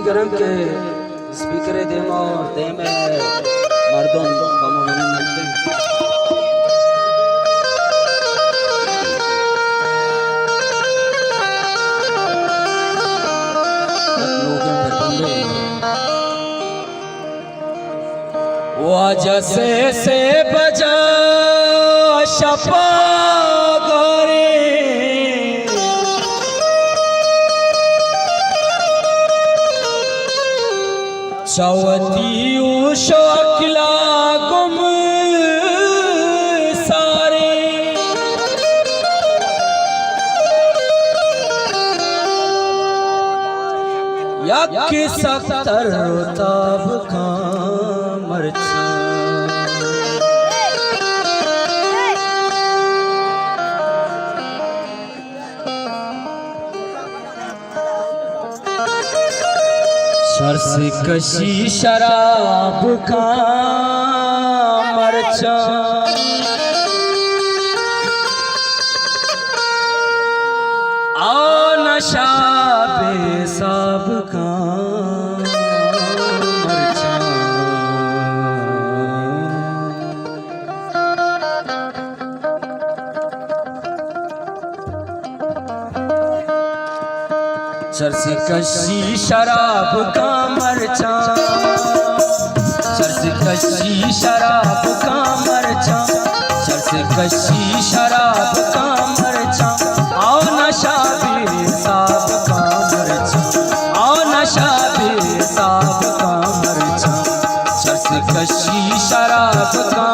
करम के speaker them और देम मर्दों कम मिलते वजह से बजा शपा चौथी शोकला गुम सारे यक सख्तर ताब का मरचा सरस कशी शराब का मरचा आ नशा बेसाब का मरचा सरस कशी शराब का मरचा सरस कशी शराब का मरचा सरस कशी शराब का मरचा आओ नशा बेसाब का मरचा आओ नशा बेसाब का मरचा सरस कशी शराब का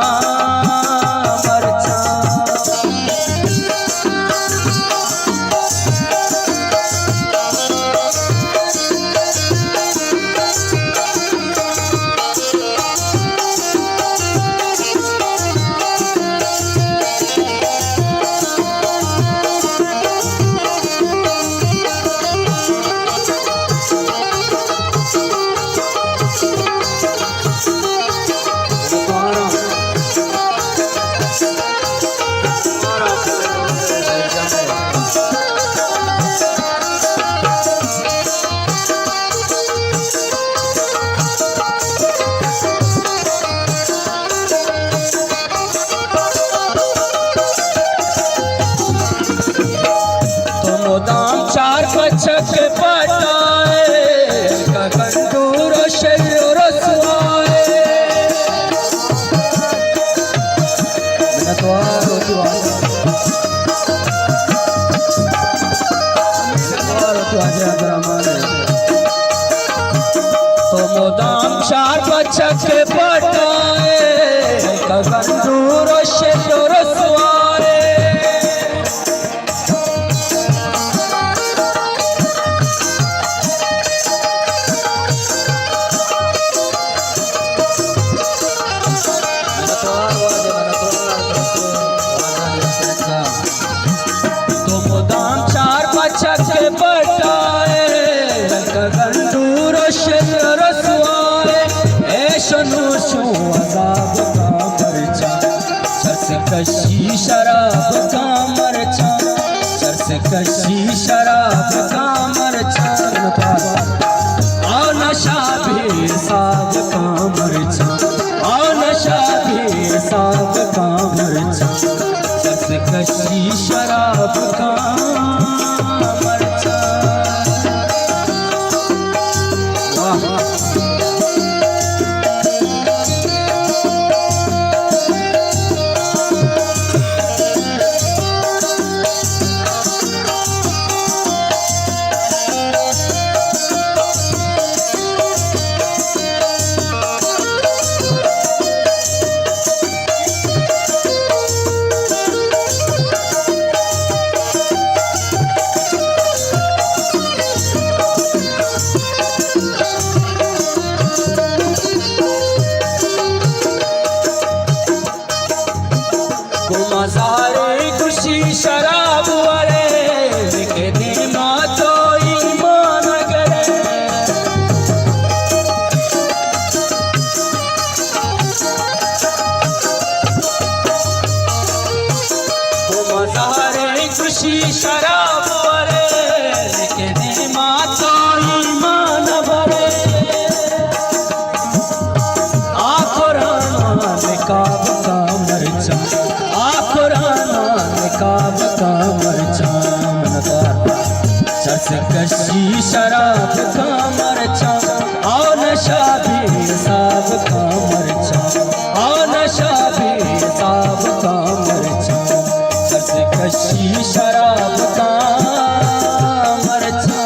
छक पटाए गगन शरीर रसवाए तो मोदाम चार बचक पटाए गगन शरीर रसवाए छक पटाए गगन शरीर रसवाए ऐशनु शो अज़ाब का मरचा सरस कशी शराब का मरचा सरस कशी शराब का मरचा आ नशा बेसाब का मरचा आ नशा बेसाब का मरचा सरस कशी शराब का शराब का मरचा, आओ नशा भी साब का मरचा, आओ नशा भी साब का मरचा, सरकशी शराब का मरचा।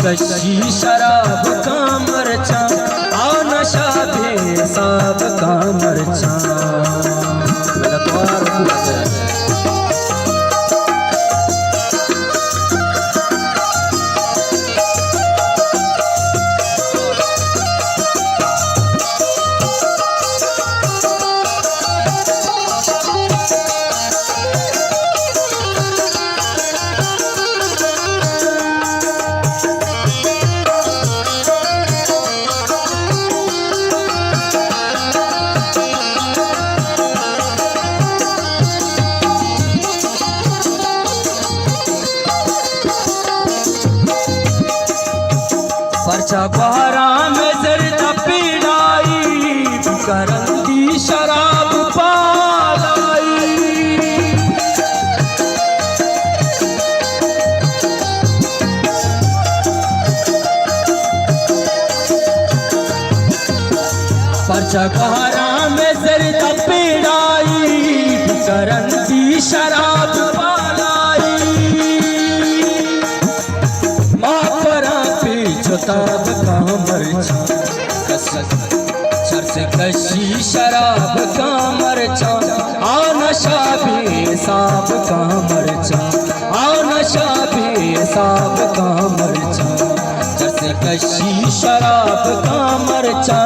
कशी शराब का मरचा, आओ नशा भी साब का मरचा। पर्चा बहरा में जर्द पीड़ाई, करंदी शराब पालाई। पर्चा बहरा में जर्द पीड़ाई, करंदी शराब पालाई। ताब का मरचा, सरकशी शराब का मरचा, आओ नशा भी साब का मरचा, आओ नशा भी साब का मरचा, सरकशी शराब का मरचा,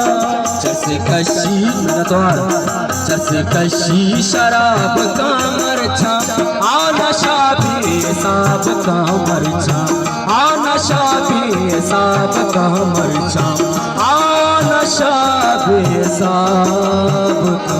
सरकशी शराब का मरचा, आओ नशा भी साब का मरचा, आओ नशा भी साब का मरचा, आओ नशा भी साब का